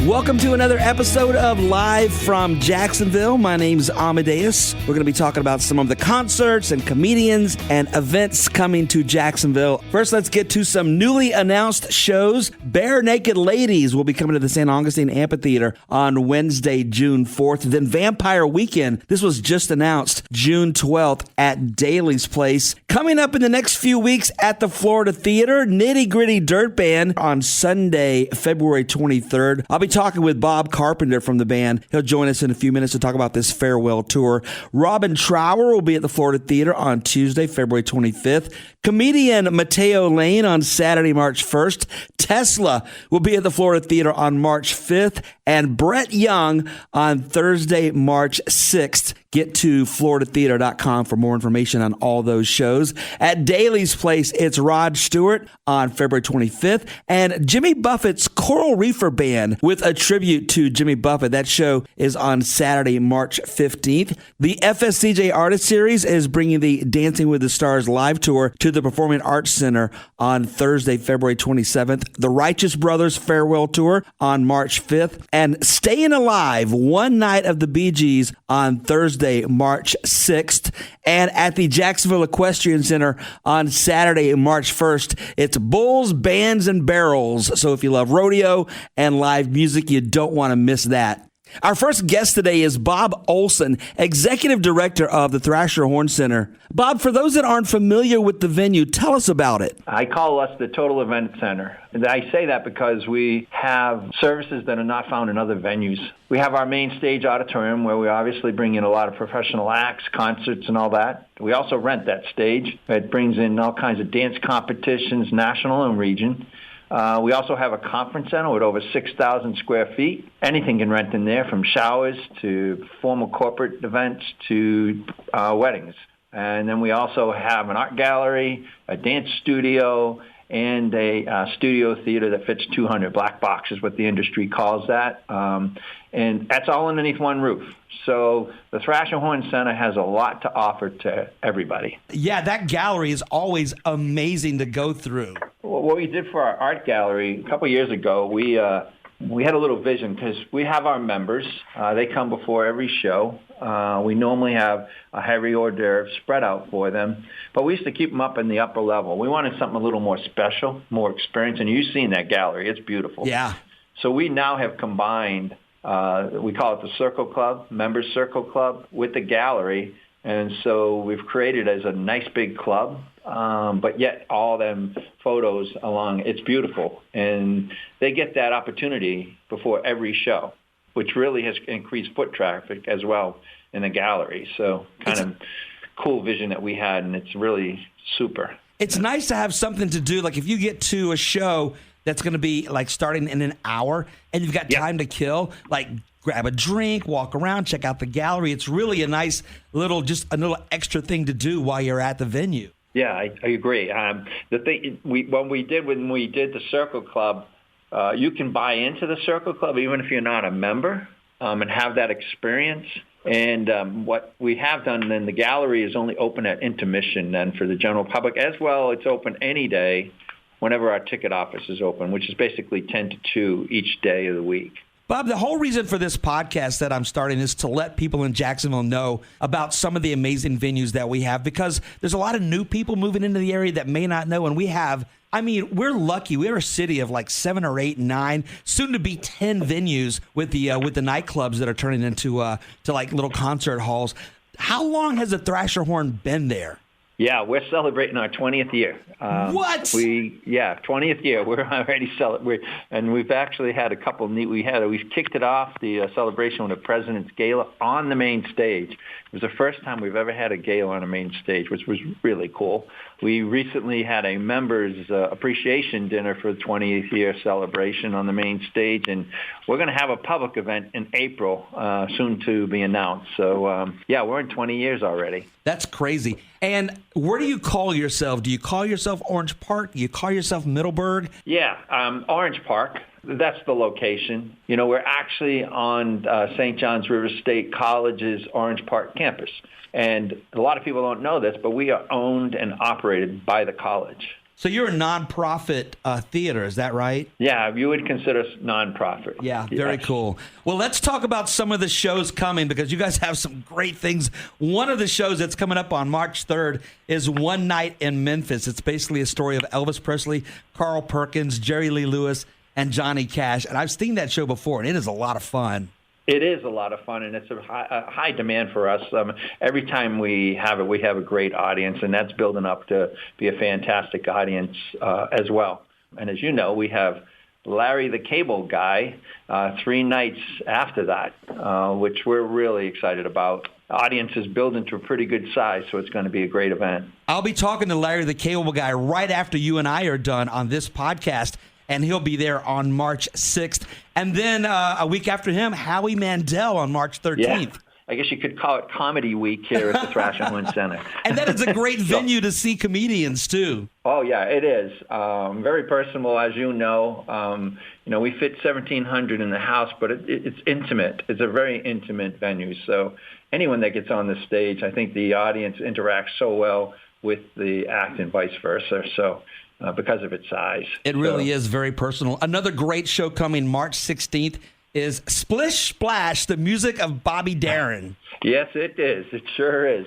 Welcome to another episode of Live from Jacksonville. My name's Amadeus. We're going to be talking about some of the concerts and comedians and events coming to Jacksonville. First, let's get to some newly announced shows. Bare Naked Ladies will be coming to the St. Augustine Amphitheater on Wednesday, June 4th. Then Vampire Weekend, this was just announced, June 12th at Daly's Place. Coming up in the next few weeks at the Florida Theater, Nitty Gritty Dirt Band on Sunday, February 23rd. I'll be talking with Bob Carpenter from the band. He'll join us in a few minutes to talk about this farewell tour. Robin Trower will be at the Florida Theater on Tuesday, February 25th. Comedian Mateo Lane on Saturday, March 1st. Tesla will be at the Florida Theater on March 5th. And Brett Young on Thursday, March 6th. Get to floridatheater.com for more information on all those shows. At Daly's Place, it's Rod Stewart on February 25th. And Jimmy Buffett's Coral Reefer Band with a tribute to Jimmy Buffett. That show is on Saturday, March 15th. The FSCJ Artist Series is bringing the Dancing with the Stars live tour to the Performing Arts Center on Thursday, February 27th. The Righteous Brothers Farewell Tour on March 5th. And Staying Alive, One Night of the Bee Gees on Thursday, March 6th. And at the Jacksonville Equestrian Center on Saturday, March 1st, it's Bulls, Bands, and Barrels. So if you love rodeo and live music, you don't want to miss that. Our first guest today is Bob Olson, Executive Director of the Thrasher-Horne Center. Bob, for those that aren't familiar with the venue, tell us about it. I call us the Total Event Center. And I say that because we have services that are not found in other venues. We have our main stage auditorium where we obviously bring in a lot of professional acts, concerts, and all that. We also rent that stage. It brings in all kinds of dance competitions, national and region. We also have a conference center with over 6,000 square feet. Anything can rent in there, from showers to formal corporate events to weddings. And then we also have an art gallery, a dance studio, and a studio theater that fits 200. Black box is what the industry calls that. And that's all underneath one roof. So the Thrasher-Horne Center has a lot to offer to everybody. Yeah, that gallery is always amazing to go through. Well, what we did for our art gallery a couple of years ago, we had a little vision because we have our members. They come before every show. We normally have a heavy hors d'oeuvre spread out for them, but we used to keep them up in the upper level. We wanted something a little more special, more experience, and you've seen that gallery. It's beautiful. Yeah. So we now have combined, we call it the Circle Club, Members Circle Club, with the gallery, and so we've created as a nice big club, but yet all them photos along, it's beautiful, and they get that opportunity before every show, which really has increased foot traffic as well in the gallery. So kind of cool vision that we had, and it's really super. It's nice to have something to do. Like if you get to a show that's going to be like starting in an hour and you've got time to kill, like grab a drink, walk around, check out the gallery. It's really a nice little, just a little extra thing to do while you're at the venue. Yeah, I agree. The thing when we did the Circle Club, you can buy into the Circle Club even if you're not a member, and have that experience. And what we have done then, the gallery is only open at intermission then for the general public. As well, it's open any day whenever our ticket office is open, which is basically 10 to 2 each day of the week. Bob, the whole reason for this podcast that I'm starting is to let people in Jacksonville know about some of the amazing venues that we have, because there's a lot of new people moving into the area that may not know, and we have, I mean, we're lucky. We're a city of like 7 or 8, 9, soon to be 10 venues with the nightclubs that are turning into to like little concert halls. How long has the Thrasher-Horne been there? Yeah, we're celebrating our 20th year. What? 20th year. We're already celebrating, and we've actually had a couple neat. We've kicked it off the celebration with a President's Gala on the main stage. It was the first time we've ever had a gala on a main stage, which was really cool. We recently had a members appreciation dinner for the 20th year celebration on the main stage, and we're going to have a public event in April, soon to be announced. So, we're in 20 years already. That's crazy. And where do you call yourself? Do you call yourself Orange Park? Do you call yourself Middleburg? Yeah, Orange Park. That's the location. You know, we're actually on St. John's River State College's Orange Park campus. And a lot of people don't know this, but we are owned and operated by the college. So you're a nonprofit theater, is that right? Yeah, you would consider us nonprofit. Yeah, very cool. Well, let's talk about some of the shows coming because you guys have some great things. One of the shows that's coming up on March 3rd is One Night in Memphis. It's basically a story of Elvis Presley, Carl Perkins, Jerry Lee Lewis, and Johnny Cash. And I've seen that show before, and it is a lot of fun. It is a lot of fun, and it's a high demand for us. Every time we have a great audience, and that's building up to be a fantastic audience as well. And as you know, we have Larry the Cable Guy 3 nights after that, which we're really excited about. Audience is building to a pretty good size, so it's going to be a great event. I'll be talking to Larry the Cable Guy right after you and I are done on this podcast, and he'll be there on March 6th. And then a week after him, Howie Mandel on March 13th. Yeah. I guess you could call it Comedy Week here at the Thrasher Horn Center. And that is a great venue to see comedians, too. Oh, yeah, it is. Very personable, as you know. We fit 1,700 in the house, but it's intimate. It's a very intimate venue. So anyone that gets on the stage, I think the audience interacts so well with the act and vice versa. So because of its size. It really is very personal. Another great show coming March 16th is Splish Splash, the music of Bobby Darin. Yes, it is. It sure is.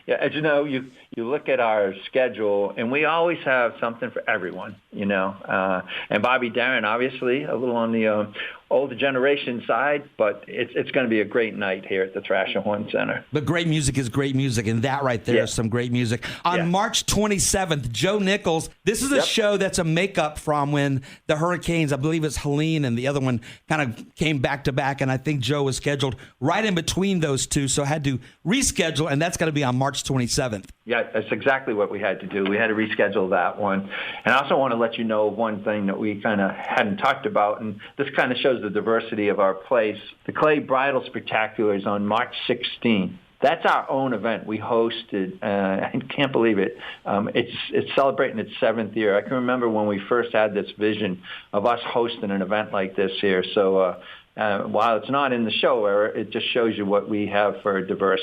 As you know, you look at our schedule, and we always have something for everyone, And Bobby Darin, obviously, a little on the older generation side, but it's going to be a great night here at the Thrasher Horn Center. But great music is great music, and that right there is some great music. On March 27th, Joe Nichols, this is a show that's a makeup from when the hurricanes, I believe it's Helene and the other one, kind of came back to back, and I think Joe was scheduled right in between those two, so had to reschedule, and that's going to be on March 27th. Yeah, that's exactly what we had to do. We had to reschedule that one. And I also want to let you know one thing that we kind of hadn't talked about, and this kind of shows the diversity of our place. The Clay Bridal Spectacular is on March 16th. That's our own event. We hosted, I can't believe it. It's celebrating its 7th year. I can remember when we first had this vision of us hosting an event like this here. So while it's not in the show, it just shows you what we have for a diverse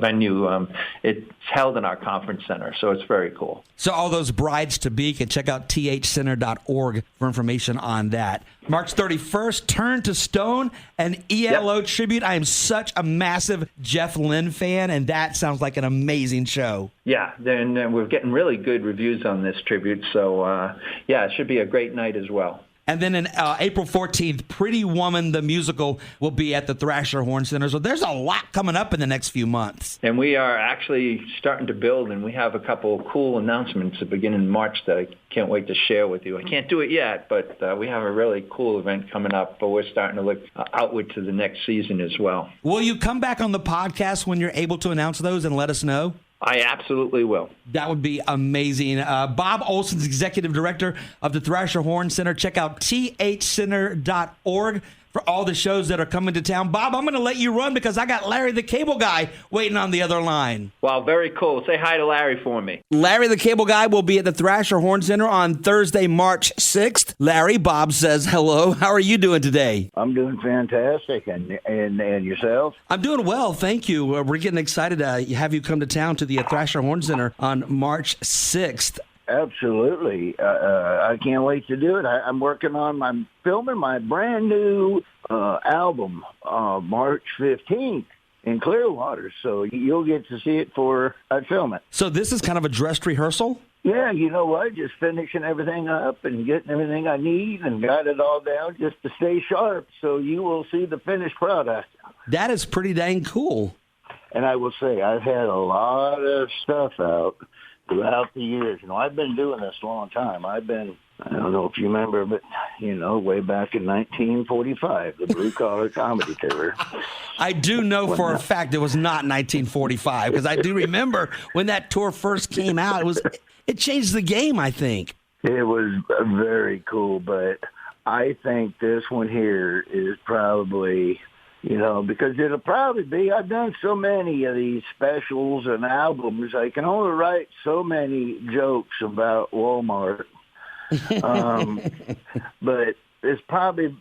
venue. It's held in our conference center, so it's very cool. So all those brides-to-be can check out thcenter.org for information on that. March 31st, Turn to Stone, an ELO tribute. I am such a massive Jeff Lynne fan, and that sounds like an amazing show. Yeah, and we're getting really good reviews on this tribute, so it should be a great night as well. And then in April 14th, Pretty Woman, the musical, will be at the Thrasher Horn Center. So there's a lot coming up in the next few months. And we are actually starting to build, and we have a couple of cool announcements that begin in March that I can't wait to share with you. I can't do it yet, but we have a really cool event coming up, but we're starting to look outward to the next season as well. Will you come back on the podcast when you're able to announce those and let us know? I absolutely will. That would be amazing. Bob Olson's executive director of the Thrasher Horn Center. Check out thcenter.org for all the shows that are coming to town. Bob, I'm going to let you run because I got Larry the Cable Guy waiting on the other line. Wow, very cool. Say hi to Larry for me. Larry the Cable Guy will be at the Thrasher Horn Center on Thursday, March 6th. Larry, Bob says hello. How are you doing today? I'm doing fantastic. And yourself? I'm doing well, thank you. We're getting excited to have you come to town to the Thrasher Horn Center on March 6th. Absolutely. I can't wait to do it. I'm filming my brand new album March 15th in Clearwater, so you'll get to see it before I film it. So this is kind of a dress rehearsal? Yeah, you know what? Just finishing everything up and getting everything I need and got it all down just to stay sharp, so you will see the finished product. That is pretty dang cool. And I will say, I've had a lot of stuff out throughout the years. I've been doing this a long time. I don't know if you remember, but, way back in 1945, the Blue Collar Comedy Tour. I do know for a fact it was not 1945, because I do remember when that tour first came out. It changed the game, I think. It was very cool, but I think this one here is probably... because it'll probably be, I've done so many of these specials and albums, I can only write so many jokes about Walmart. But it's probably,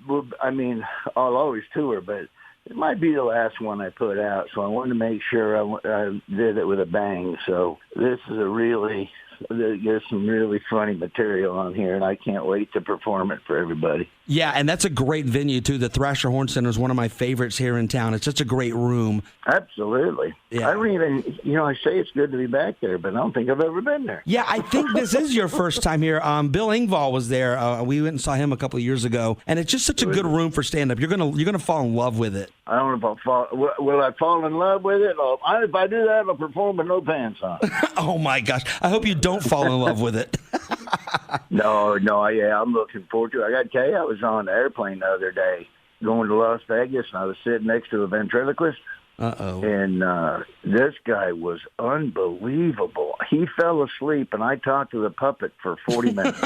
I'll always tour, but it might be the last one I put out, so I wanted to make sure I did it with a bang. So this is a really there's some really funny material on here, and I can't wait to perform it for everybody. Yeah, and that's a great venue, too. The Thrasher Horn Center is one of my favorites here in town. It's such a great room. Absolutely. Yeah. I don't even, I say it's good to be back there, but I don't think I've ever been there. Yeah, I think this is your first time here. Bill Engvall was there. We went and saw him a couple of years ago, and it's just such a good room for stand-up. You're gonna fall in love with it. I don't know if will I fall in love with it? If I do that, I'll perform with no pants on. Oh, my gosh. I hope you don't fall in love with it. No, yeah, I'm looking forward to it. I got to tell you, I was on the airplane the other day going to Las Vegas, and I was sitting next to a ventriloquist. Uh-oh. And this guy was unbelievable. He fell asleep, and I talked to the puppet for 40 minutes.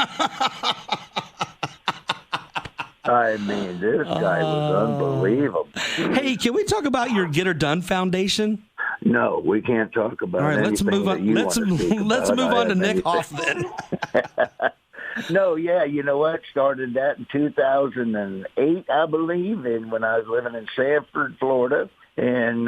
I mean, this guy was unbelievable. Hey, can we talk about your Git-R-Done Foundation? No, we can't talk about it. All right, let's move on. Let's move on to Nick Hoff then. No, yeah, you know what? Started that in 2008, I believe, and when I was living in Sanford, Florida. And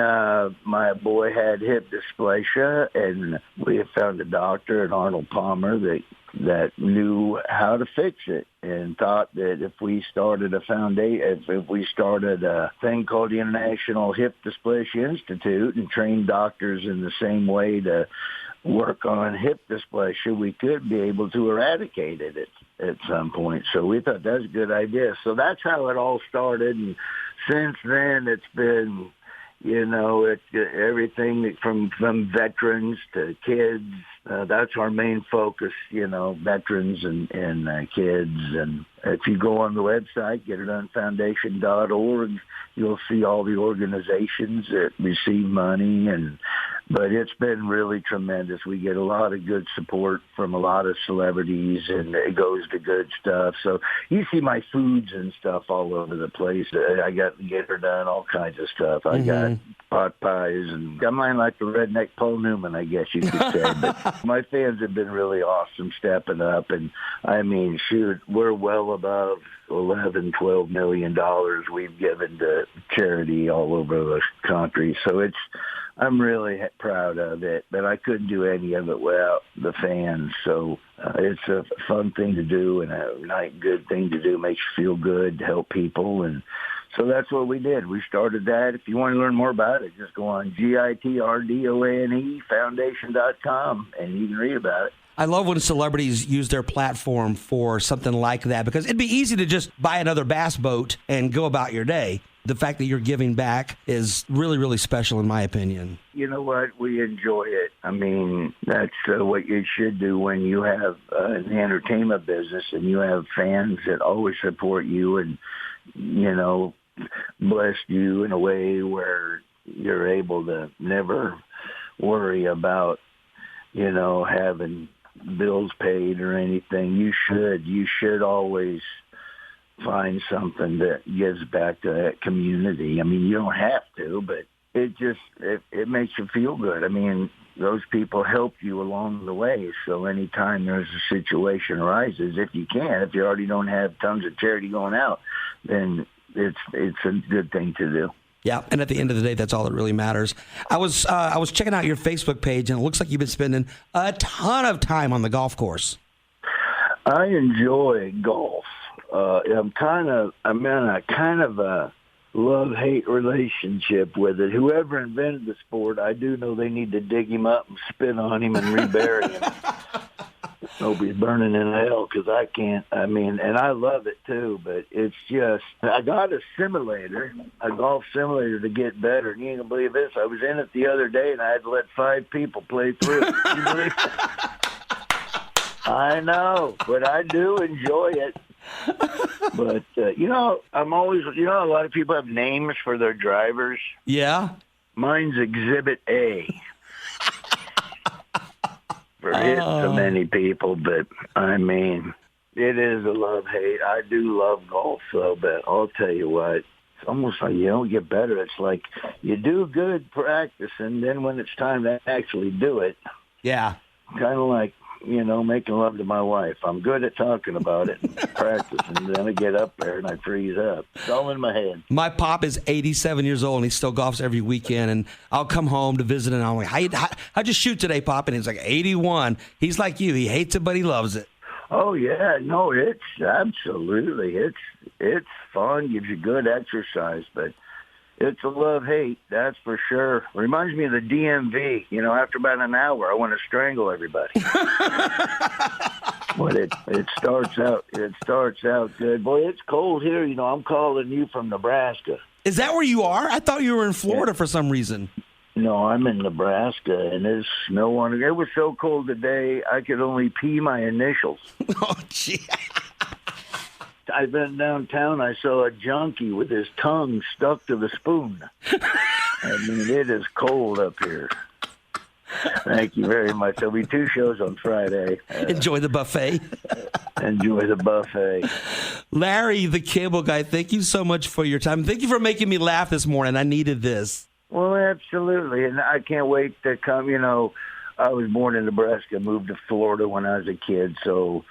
my boy had hip dysplasia, and we had found a doctor at Arnold Palmer that knew how to fix it, and thought that if we started a foundation, if we started a thing called the International Hip Dysplasia Institute and trained doctors in the same way to work on hip dysplasia, we could be able to eradicate it at some point. So we thought that's a good idea. So that's how it all started, and since then it's been, everything from veterans to kids. That's our main focus, veterans and kids. And if you go on the website, Git-R-Done you'll see all the organizations that receive money. But it's been really tremendous. We get a lot of good support from a lot of celebrities, and it goes to good stuff. So you see my foods and stuff all over the place. I got Git-R-Done, all kinds of stuff. I got pot pies, and I'm like the redneck Paul Newman, I guess you could say. But my fans have been really awesome stepping up. And, I mean, shoot, we're well above $11-12 million we've given to charity all over the country. So I'm really proud of it, but I couldn't do any of it without the fans. So it's a fun thing to do and a good thing to do. Makes you feel good to help people. And so that's what we did. We started that. If you want to learn more about it, just go on Git-R-Done Foundation.com, and you can read about it. I love when celebrities use their platform for something like that, because it'd be easy to just buy another bass boat and go about your day. The fact that you're giving back is really, really special, in my opinion. You know what? We enjoy it. I mean, that's what you should do when you have an entertainment business and you have fans that always support you and, bless you in a way where you're able to never worry about, having bills paid or anything. You should always find something that gives back to that community. I mean, you don't have to, but it makes you feel good. I mean, those people help you along the way. So anytime there's a situation arises, if you already don't have tons of charity going out, then it's a good thing to do. Yeah, and at the end of the day, that's all that really matters. I was checking out your Facebook page, and it looks like you've been spending a ton of time on the golf course. I enjoy golf. I'm in a kind of a love-hate relationship with it. Whoever invented the sport, I do know they need to dig him up and spit on him and rebury him. Hope he's burning in hell, because I can't. I mean, and I love it too, but it's just, I got a golf simulator to get better, and you ain't gonna believe this. I was in it the other day, and I had to let 5 people play through it. You believe it? I know, but I do enjoy it. But, I'm always, a lot of people have names for their drivers. Yeah? Mine's Exhibit A. For it to many people, but, I mean, it is a love-hate. I do love golf, though, but I'll tell you what, it's almost like you don't get better. It's like you do good practice, and then when it's time to actually do it, yeah, kind of like making love to my wife. I'm good at talking about it and practicing. And then I get up there and I freeze up. It's all in my head. My pop is 87 years old, and he still golfs every weekend. And I'll come home to visit, and I'm like, how'd you shoot today, Pop? And he's like, 81. He's like you. He hates it, but he loves it. Oh, yeah. No, it's absolutely. It's fun, gives you good exercise, but it's a love-hate, that's for sure. Reminds me of the DMV. After about an hour, I want to strangle everybody. But it starts out good. Boy, it's cold here. I'm calling you from Nebraska. Is that where you are? I thought you were in Florida for some reason. No, I'm in Nebraska, and there's snow on it. It was so cold today, I could only pee my initials. Oh, gee. I've been downtown. I saw a junkie with his tongue stuck to the spoon. I mean, it is cold up here. Thank you very much. There'll be 2 shows on Friday. Enjoy the buffet. Enjoy the buffet. Larry, the cable guy, thank you so much for your time. Thank you for making me laugh this morning. I needed this. Well, absolutely. And I can't wait to come. I was born in Nebraska, moved to Florida when I was a kid, so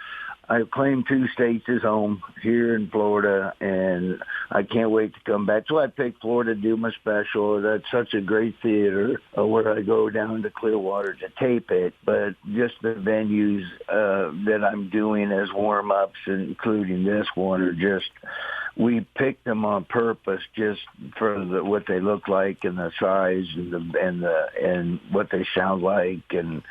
I claim 2 states as home here in Florida, and I can't wait to come back. So I picked Florida to do my special. That's such a great theater where I go down to Clearwater to tape it. But just the venues that I'm doing as warm-ups, including this one, are just, we picked them on purpose just for what they look like and the size and what they sound like and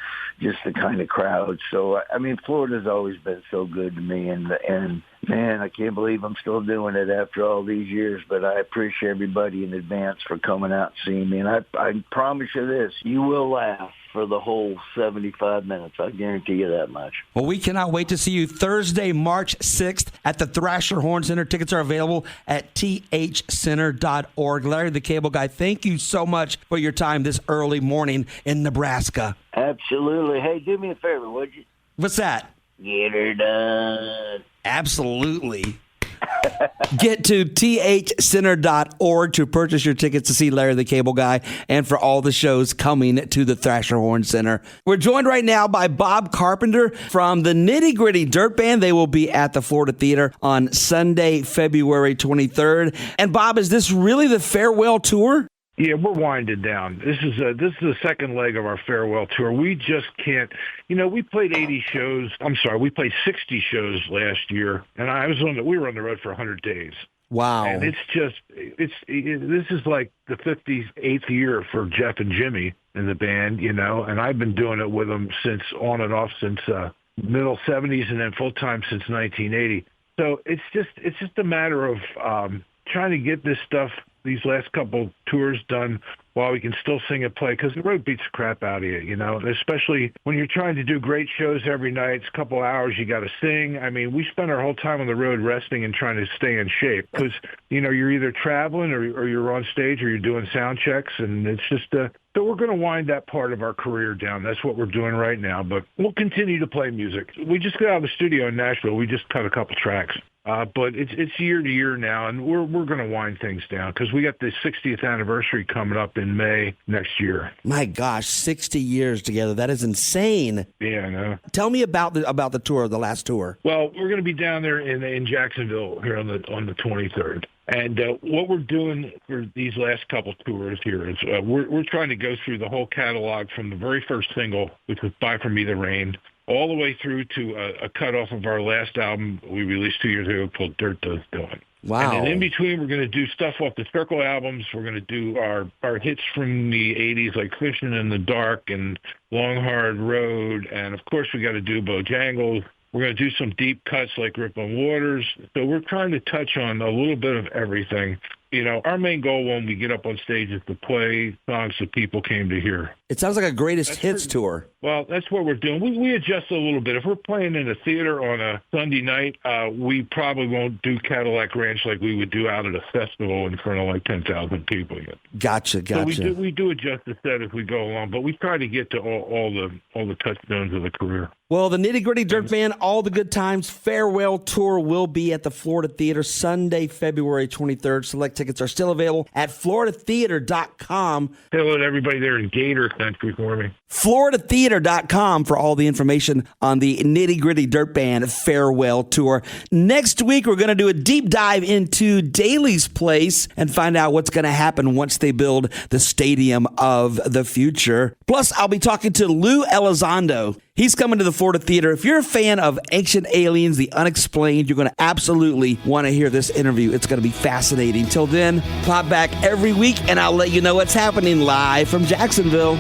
just the kind of crowd. So, I mean, Florida's always been so good to me, and man, I can't believe I'm still doing it after all these years, but I appreciate everybody in advance for coming out and seeing me. And I promise you this, you will laugh for the whole 75 minutes. I guarantee you that much. Well, we cannot wait to see you Thursday, March 6th at the Thrasher Horn Center. Tickets are available at thcenter.org. Larry the Cable Guy, thank you so much for your time this early morning in Nebraska. Absolutely. Hey, do me a favor, would you? What's that? Get her done. Absolutely. Get to thcenter.org to purchase your tickets to see Larry the Cable Guy and for all the shows coming to the Thrasher Horn Center. We're joined right now by Bob Carpenter from the Nitty Gritty Dirt Band. They will be at the Florida Theater on Sunday, February 23rd. And Bob, is this really the farewell tour? Yeah, we're winding down. This is the second leg of our farewell tour. We just can't, we played 80 shows. We played 60 shows last year, and we were on the road for 100 days. Wow. And this is like the 58th year for Jeff and Jimmy in the band, and I've been doing it with them since on and off since middle 70s and then full time since 1980. So it's just a matter of trying to get this stuff, these last couple tours done while we can still sing and play, because the road beats the crap out of you, especially when you're trying to do great shows every night. It's a couple hours, you got to sing. I mean, we spend our whole time on the road resting and trying to stay in shape because, you're either traveling or you're on stage or you're doing sound checks, and it's just so we're going to wind that part of our career down. That's what we're doing right now, but we'll continue to play music. We just got out of the studio in Nashville. We just cut a couple tracks. But it's year to year now, and we're going to wind things down because we got the 60th anniversary coming up in May next year. My gosh, 60 years together. That is insane. Yeah, I know. Tell me about the tour, the last tour. Well, we're going to be down there in Jacksonville here on the 23rd. And what we're doing for these last couple tours here is we're trying to go through the whole catalog from the very first single, which was Buy From Me the Rain, all the way through to a cutoff of our last album we released 2 years ago called Dirt Does Dylan. Wow. And then in between, we're going to do stuff off the Circle albums. We're going to do our hits from the 80s, like Fishing in the Dark and Long Hard Road. And, of course, we got to do Bojangles. We're going to do some deep cuts like Rippling Waters. So we're trying to touch on a little bit of everything. Our main goal when we get up on stage is to play songs that people came to hear. It sounds like a greatest hits tour. Well, that's what we're doing. We adjust a little bit. If we're playing in a theater on a Sunday night, we probably won't do Cadillac Ranch like we would do out at a festival in front of like 10,000 people. Gotcha. So we do adjust the set as we go along, but we try to get to all the touchstones of the career. Well, the Nitty Gritty Dirt Band, All the Good Times farewell tour will be at the Florida Theater Sunday, February 23rd. Select tickets are still available at floridatheater.com. Hello to everybody there in Gator country for me. FloridaTheater.com for all the information on the Nitty Gritty Dirt Band Farewell Tour. Next week, we're going to do a deep dive into Daly's Place and find out what's going to happen once they build the Stadium of the Future. Plus, I'll be talking to Lou Elizondo. He's coming to the Florida Theater. If you're a fan of Ancient Aliens, the Unexplained, you're going to absolutely want to hear this interview. It's going to be fascinating. Till then, pop back every week, and I'll let you know what's happening live from Jacksonville.